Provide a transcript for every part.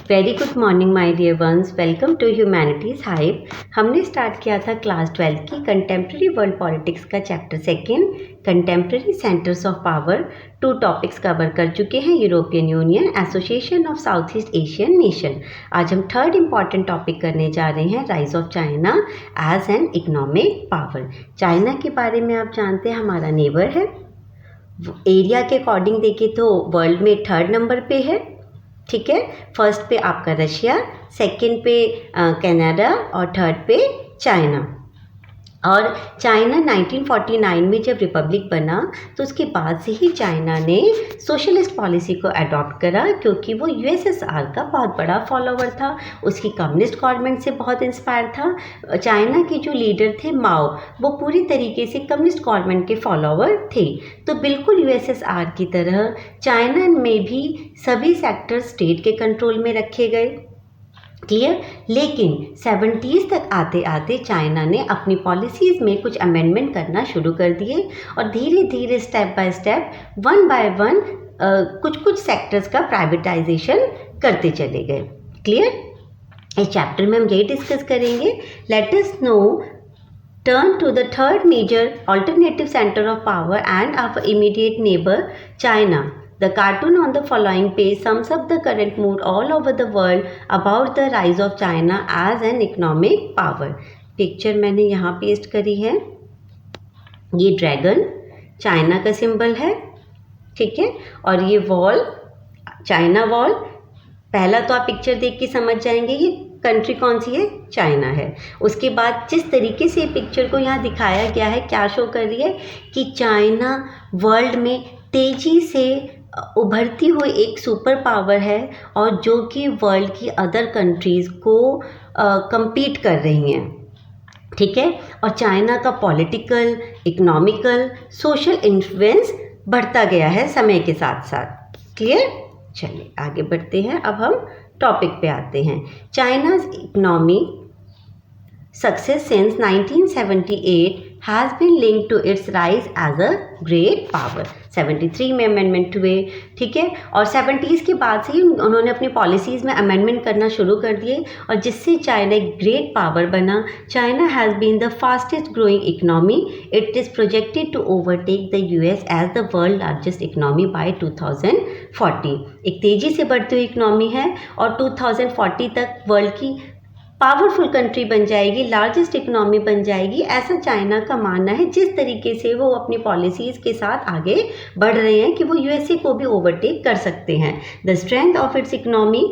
Very good morning my dear ones, welcome to humanities hype. हमने start किया था class 12 की कंटेम्प्रेरी वर्ल्ड पॉलिटिक्स का chapter second, contemporary centres of power. 2 topics cover कर चुके हैं, European Union, association of South East Asian nation. आज हम थर्ड इंपॉर्टेंट टॉपिक करने जा रहे हैं, rise of China as an economic power. China के बारे में आप जानते हैं, हमारा नेबर है। एरिया के अकॉर्डिंग देखें तो वर्ल्ड में 3rd नंबर पे है, ठीक है। फर्स्ट पे आपका रशिया, सेकंड पे कनाडा और थर्ड पे चाइना। और चाइना 1949 में जब रिपब्लिक बना तो उसके बाद से ही चाइना ने सोशलिस्ट पॉलिसी को अडॉप्ट करा, क्योंकि वो यूएसएसआर का बहुत बड़ा फॉलोवर था, उसकी कम्युनिस्ट गवर्नमेंट से बहुत इंस्पायर था। चाइना के जो लीडर थे माओ, वो पूरी तरीके से कम्युनिस्ट गवर्नमेंट के फॉलोवर थे। तो बिल्कुल यूएसएसआर की तरह चाइना में भी सभी सेक्टर स्टेट के कंट्रोल में रखे गए, क्लियर। लेकिन 70s तक आते आते चाइना ने अपनी पॉलिसीज़ में कुछ अमेंडमेंट करना शुरू कर दिए और धीरे धीरे step by step, one by one कुछ कुछ सेक्टर्स का प्राइवेटाइजेशन करते चले गए, क्लियर। इस चैप्टर में हम यही डिस्कस करेंगे। Let us know turn to the third major alternative center of power and our immediate neighbor China. The cartoon on the following page sums up the current mood all over the world about the rise of China as an economic power. Picture मैंने यहाँ paste करी है। ये dragon China का symbol है, ठीक है। और ये वॉल, चाइना वॉल। पहला तो आप पिक्चर देख के समझ जाएंगे ये कंट्री कौन सी है, चाइना है। उसके बाद जिस तरीके से पिक्चर को यहाँ दिखाया गया है, क्या शो कर रही है कि चाइना वर्ल्ड में तेज़ी से उभरती हुई एक सुपर पावर है और जो कि वर्ल्ड की अदर कंट्रीज़ को compete कर रही हैं, ठीक है। और चाइना का पॉलिटिकल, इकोनॉमिकल, सोशल इन्फ्लुएंस बढ़ता गया है समय के साथ साथ, क्लियर। चलिए आगे बढ़ते हैं। अब हम टॉपिक पे आते हैं। China's economy success since 1978 has been linked to its rise as a great power। 73 में अमेंडमेंट हुए, ठीक है। और 70s के बाद से ही उन्होंने अपनी पॉलिसीज़ में अमेंडमेंट करना शुरू कर दिए और जिससे चाइना एक ग्रेट पावर बना। China has been the fastest growing economy. It is projected to overtake the US as the world largest economy by 2040। एक तेज़ी से बढ़ती हुई इकनॉमी है और 2040 तक वर्ल्ड की पावरफुल कंट्री बन जाएगी, लार्जेस्ट इकोनॉमी बन जाएगी, ऐसा चाइना का मानना है। जिस तरीके से वो अपनी पॉलिसीज़ के साथ आगे बढ़ रहे हैं कि वो यूएसए को भी ओवरटेक कर सकते हैं। The strength of its economy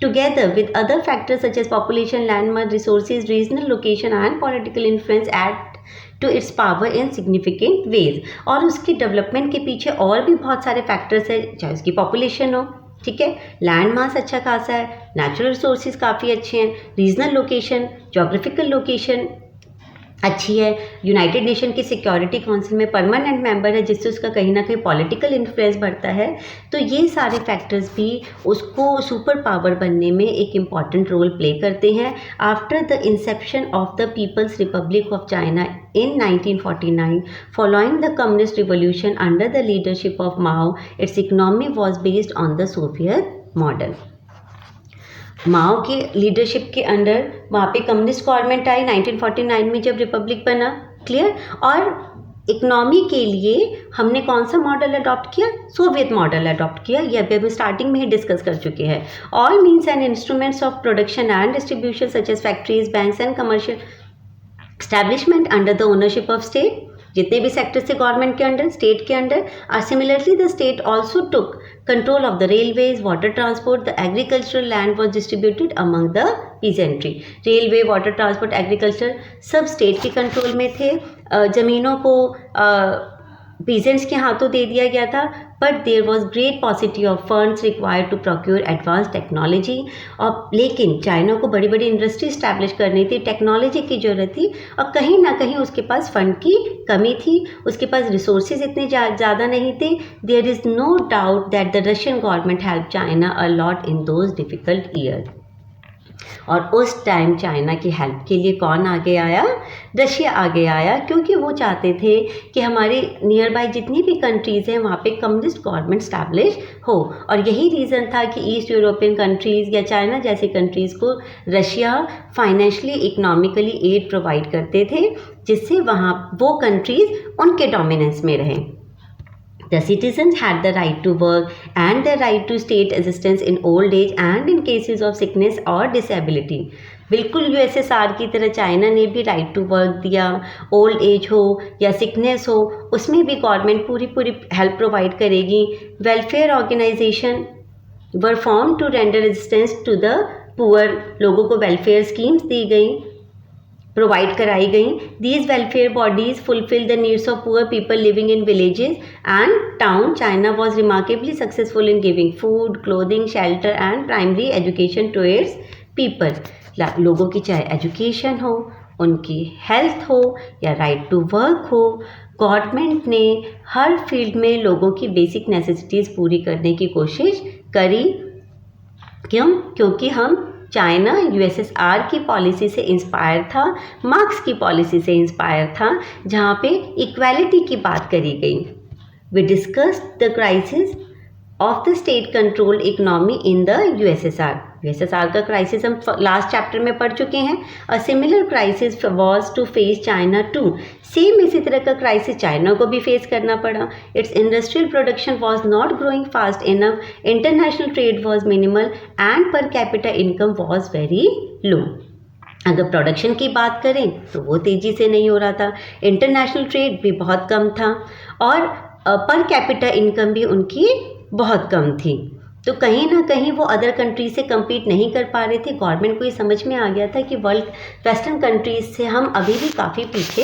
together with other factors such as population, landmark, resources, regional location and political influence add to its power in significant ways. और उसके डेवलपमेंट के पीछे और भी बहुत सारे फैक्टर्स हैं, चाहे उसकी पॉपुलेशन हो, ठीक है, लैंड मास अच्छा खासा है, नेचुरल रिसोर्सेज काफ़ी अच्छे हैं, रीजनल लोकेशन, जोग्राफिकल लोकेशन अच्छी है, यूनाइटेड नेशन की सिक्योरिटी काउंसिल में परमानेंट मेंबर है, जिससे उसका कहीं ना कहीं पॉलिटिकल इन्फ्लुएंस बढ़ता है। तो ये सारे फैक्टर्स भी उसको सुपर पावर बनने में एक इम्पॉर्टेंट रोल प्ले करते हैं। After the inception of the People's Republic of China in 1949, following the communist revolution under the leadership of Mao, its economy was based on the Soviet model। माओ के leadership के under वहाँ पे communist government आई 1949 में जब Republic बना, clear. और economy के लिए हमने कौन सा मॉडल अडॉप्ट किया, सोवियत मॉडल अडॉप्ट किया। ये अभी हम स्टार्टिंग में ही डिस्कस कर चुके हैं। All means and instruments of production and distribution such as factories, banks and commercial establishment under the ownership of state, जितने भी सेक्टर्स थे गवर्नमेंट के अंडर, स्टेट के अंडर। और similarly the state also took control of the railways, water transport, the agricultural land was distributed among the peasantry. Railway, water transport, agriculture सब state के control में थे। ज़मीनों को पीजेंट्स के हाथों दे दिया गया था, but there was great paucity of funds required to procure advance technology. और लेकिन चाइना को बड़ी बड़ी इंडस्ट्री इस्टेब्लिश करनी थी, टेक्नोलॉजी की ज़रूरत थी और कहीं ना कहीं उसके पास फंड की कमी थी, उसके पास रिसोर्सेज इतने ज़्यादा नहीं थे। There is no doubt that the Russian government help China a lot in those difficult year. और उस टाइम चाइना की हेल्प के लिए कौन आगे आया? रशिया आगे आया, क्योंकि वो चाहते थे कि हमारे नियर बाय जितनी भी कंट्रीज़ हैं वहाँ पे कम्युनिस्ट गवर्नमेंट स्टैब्लिश हो। और यही रीज़न था कि ईस्ट यूरोपियन कंट्रीज़ या चाइना जैसी कंट्रीज़ को Russia financially economically aid provide करते थे, जिससे वहाँ वो कंट्रीज़ उनके डोमिनेंस में रहें। The citizens had the right to work and the right to state assistance in old age and in cases of sickness or disability. बिल्कुल यूएसएसआर की तरह चाइना ने भी राइट टू वर्क दिया, ओल्ड एज हो या सिकनेस हो उसमें भी गवर्नमेंट पूरी हेल्प प्रोवाइड करेगी। Welfare organisation were form to render assistance to the poor, लोगों को वेलफेयर स्कीम्स दी गई, प्रोवाइड कराई गई। These welfare bodies fulfil the needs of poor people living in villages and town. China was remarkably successful in giving food, clothing, shelter and primary education to its people. लोगों की चाहे education हो, उनकी health हो या right to work हो, government ने हर फील्ड में लोगों की बेसिक नेसेसिटीज़ पूरी करने की कोशिश करी। क्यों? क्योंकि हम चाइना यूएसएसआर की पॉलिसी से इंस्पायर था, मार्क्स की पॉलिसी से इंस्पायर था, जहाँ पे इक्वालिटी की बात करी गई। We discussed the crisis of the state control economy in the USSR. USSR का क्राइसिस हम लास्ट चैप्टर में पढ़ चुके हैं। A similar crisis was to face China too. Same इसी तरह का क्राइसिस चाइना को भी फेस करना पड़ा। It's industrial production was not growing fast enough, international trade was minimal and per capita income was very low. अगर production की बात करें तो वो तेज़ी से नहीं हो रहा था, इंटरनेशनल ट्रेड भी बहुत कम था और पर कैपिटा इनकम भी उनकी बहुत कम थी। तो कहीं ना कहीं वो अदर कंट्रीज से compete नहीं कर पा रहे थे। गवर्नमेंट को ये समझ में आ गया था कि वेस्टर्न कंट्रीज से हम अभी भी काफ़ी पीछे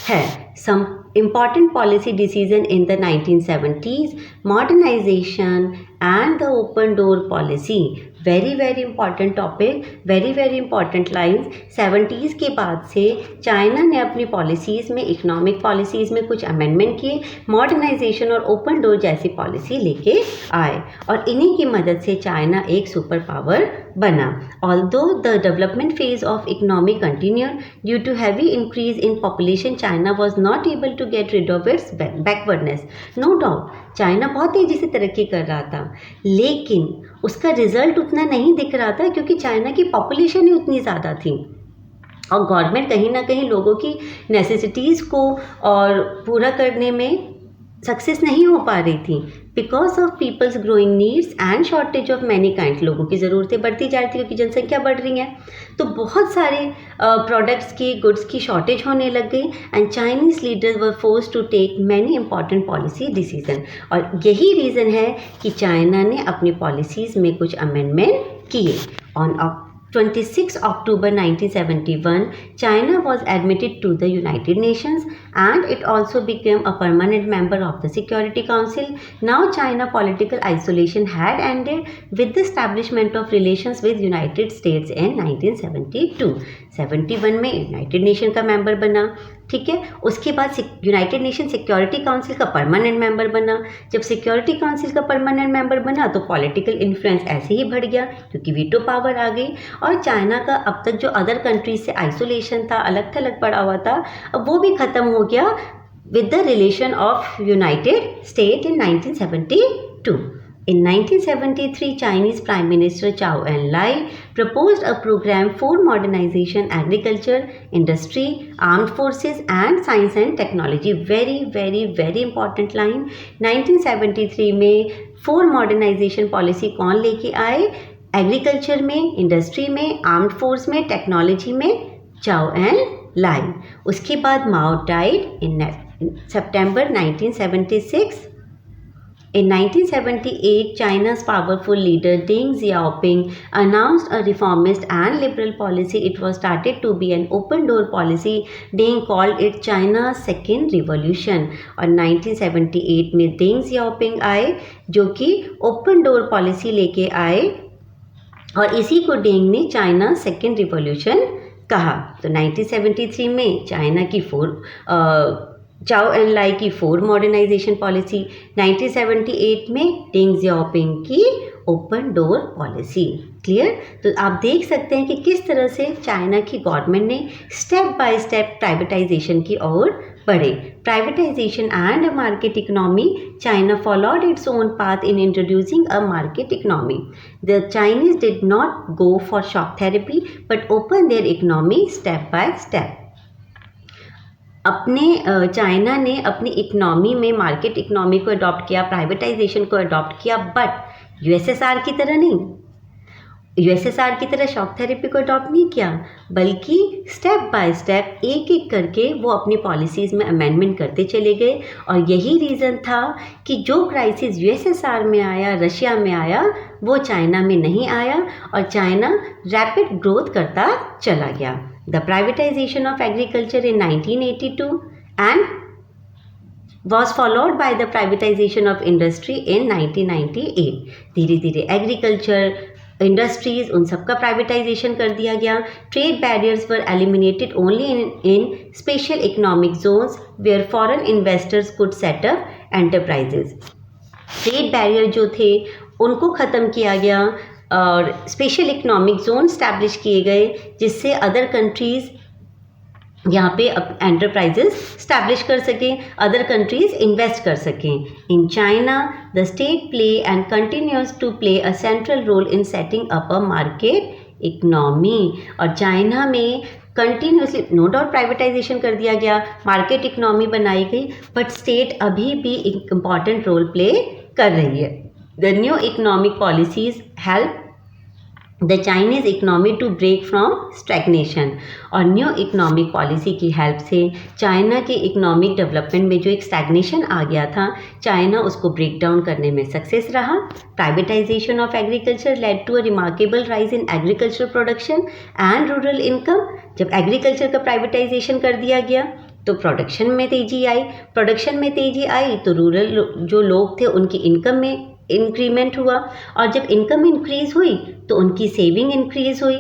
हैं। सम important policy decision in the 1970s, modernization and the open door policy. very important topic, very important lines। 70s के बाद से चाइना ने अपनी पॉलिसीज़ में, इकोनॉमिक पॉलिसीज़ में कुछ अमेंडमेंट किए, मॉडर्नाइजेशन और ओपन डोर जैसी पॉलिसी लेके आए और इन्हीं की मदद से चाइना एक सुपर पावर बना। Although the development phase of economy continued, due to heavy increase in population, China was not able to get rid of its backwardness. No doubt, China बहुत तेज़ी से तरक्की कर रहा था, लेकिन उसका रिजल्ट उतना नहीं दिख रहा था क्योंकि चाइना की पॉपुलेशन ही उतनी ज़्यादा थी और गवर्नमेंट कहीं ना कहीं लोगों की नेसेसिटीज़ को और पूरा करने में सक्सेस नहीं हो पा रही थी। Because of people's growing needs and shortage of many kind, लोगों की ज़रूरतें बढ़ती जा रही थी क्योंकि जनसंख्या बढ़ रही है, तो बहुत सारे प्रोडक्ट्स की, गुड्स की शॉर्टेज होने लग गई and Chinese leaders were force to take many important policy decision. और यही रीज़न है कि चाइना ने अपनी पॉलिसीज़ में कुछ अमेंडमेंट किए। On 26 October 1971, China was admitted to the United Nations and it also became a permanent member of the Security Council. Now China political isolation had ended with the establishment of relations with United States in 1972. 71 में United nation का member बना, ठीक है। उसके बाद United nation security council का permanent member बना। जब सिक्योरिटी काउंसिल का परमानेंट मेंबर बना तो पॉलिटिकल इन्फ्लुएंस ऐसे ही बढ़ गया क्योंकि वीटो पावर आ गई और चाइना का अब तक जो अदर कंट्रीज से आइसोलेशन था, अलग थलग पड़ा हुआ था, अब वो भी ख़त्म हो गया with the relation of United States in 1972. In 1973, Chinese Prime Minister Zhou Enlai proposed a program for modernization, agriculture, industry, armed forces and science and technology. Very important line. 1973 में for modernization policy कौन लेके आए? Agriculture में, industry में, armed force में, technology में चाओ N लाई। उसके बाद माओ died in September 1976. In 1978, China's powerful leader Deng Xiaoping announced a reformist and liberal policy. It was started to be an open door policy. Deng called it China's second revolution. और 1978 में Deng Xiaoping आए जो कि open door policy लेके आए और इसी को डेंग ने चाइना सेकेंड रिवॉल्यूशन कहा। तो 1973 में चाइना की चाओ एन लाई की 4 मॉडर्नाइजेशन पॉलिसी, 1978 में डेंग जियाओपिंग की ओपन डोर पॉलिसी। क्लियर? तो आप देख सकते हैं कि किस तरह से चाइना की गवर्नमेंट ने स्टेप बाय स्टेप प्राइवेटाइजेशन की ओर बढ़े। Privatisation and market economy, China followed its own path in introducing a market economy. The Chinese did not go for shock therapy but open there economy step by step. अपने China ने अपनी economy में market economy को adopt किया, privatisation को adopt किया, but USSR की तरह नहीं, यूएसएसआर की तरह शॉक थेरेपी को अडॉप्ट नहीं किया, बल्कि स्टेप बाय स्टेप एक एक करके वो अपनी पॉलिसीज़ में अमेंडमेंट करते चले गए। और यही रीज़न था कि जो क्राइसिस यूएसएसआर में आया, रशिया में आया, वो चाइना में नहीं आया और चाइना रैपिड ग्रोथ करता चला गया। The privatisation of agriculture in 1982 and was followed by the privatization of industry in 1998। धीरे धीरे एग्रीकल्चर, इंडस्ट्रीज, उन सबका प्राइवेटाइजेशन कर दिया गया। Trade barriers were eliminated only in special economic zones where foreign investors could set up enterprises. Trade barrier जो थे उनको ख़त्म किया गया और स्पेशल इकोनॉमिक जोन स्टैब्लिश किए गए, जिससे अदर कंट्रीज़ यहाँ पे एंटरप्राइजेस स्टैब्लिश कर सकें, अदर कंट्रीज इन्वेस्ट कर सकें। In China the state play and continues to play a central role in setting up a market economy. और चाइना में कंटिन्यूसली नो डाउट प्राइवेटाइजेशन कर दिया गया, मार्केट इकनॉमी बनाई गई, बट स्टेट अभी भी एक इम्पॉर्टेंट रोल प्ले कर रही है। The new economic policies help the Chinese economy to break from stagnation. और न्यू इकनॉमिक पॉलिसी की हेल्प से चाइना के इकनॉमिक डेवलपमेंट में जो एक स्टैग्नेशन आ गया था, चाइना उसको ब्रेक डाउन करने में सक्सेस रहा। Privatisation of agriculture led to a remarkable rise in agriculture production and rural income. जब एग्रीकल्चर का प्राइवेटाइजेशन कर दिया गया तो प्रोडक्शन में तेज़ी आई, प्रोडक्शन में तेज़ी आई तो रूरल जो लोग थे उनकी इनकम में इंक्रीमेंट हुआ, और जब इनकम इंक्रीज़ हुई तो उनकी सेविंग इंक्रीज़ हुई,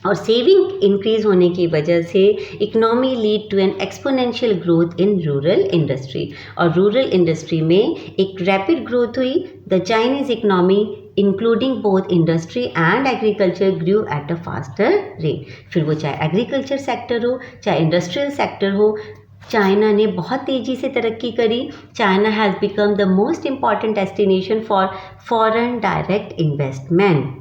और सेविंग इंक्रीज़ होने की वजह से economy lead to an exponential growth in rural industry. और रूरल इंडस्ट्री में एक रैपिड ग्रोथ हुई। The Chinese economy including both industry and agriculture grew at a faster rate. फिर वो चाहे एग्रीकल्चर सेक्टर हो चाहे इंडस्ट्रियल सेक्टर हो, चाइना ने बहुत तेज़ी से तरक्की करी। China has become the most important destination for foreign direct investment.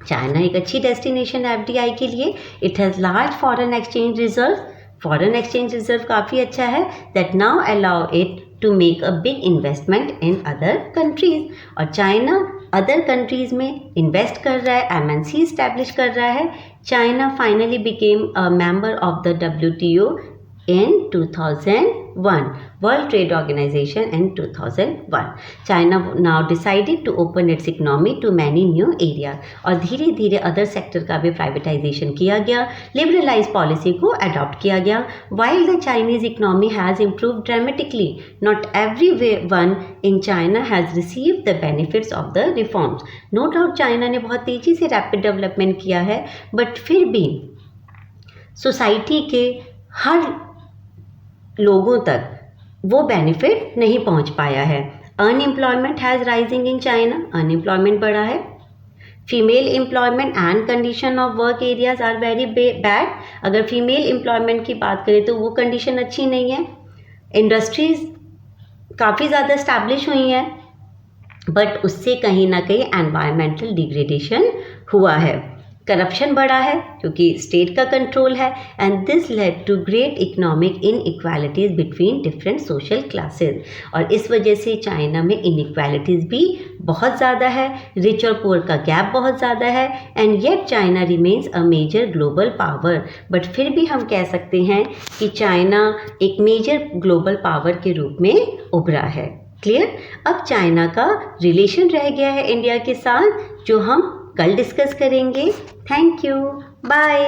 China एक अच्छी डेस्टिनेशन एफडीआई के लिए। It has large foreign exchange reserve, foreign exchange reserve काफ़ी अच्छा है, that now allow it to make a big investment in other countries. और China other countries में इन्वेस्ट कर रहा है, एमएनसी इस्टेब्लिश कर रहा है। China finally became a member of the WTO in 2001, World Trade Organization in 2001. China now decided to open its economy to many new areas। और धीरे धीरे अदर सेक्टर का भी प्राइवेटाइजेशन किया गया, लिबरलाइज पॉलिसी को अडॉप्ट किया गया। While the Chinese economy has improved dramatically, not everyone in China has received the benefits of the reforms। No doubt China ने बहुत तेज़ी से रैपिड डेवलपमेंट किया है, बट फिर भी सोसाइटी के हर लोगों तक वो बेनिफिट नहीं पहुंच पाया है। Unemployment has rising in China, unemployment बढ़ा है। Female employment and condition of work areas are very bad. अगर फीमेल एम्प्लॉयमेंट की बात करें तो वो कंडीशन अच्छी नहीं है। इंडस्ट्रीज़ काफ़ी ज़्यादा इस्टेब्लिश हुई हैं, बट उससे कहीं ना कहीं एनवायरमेंटल डिग्रेडेशन हुआ है। करप्शन बढ़ा है क्योंकि स्टेट का कंट्रोल है, and this led to great economic inequalities between different social classes. और इस वजह से चाइना में इनइक्वालिटीज़ भी बहुत ज़्यादा है, रिच और पुअर का गैप बहुत ज़्यादा है, and yet China remains a major global power. But फिर भी हम कह सकते हैं कि चाइना एक मेजर ग्लोबल पावर के रूप में उभरा है। क्लियर? अब चाइना का रिलेशन रह गया है इंडिया के साथ, जो हम कल डिस्कस करेंगे। Thank you, bye.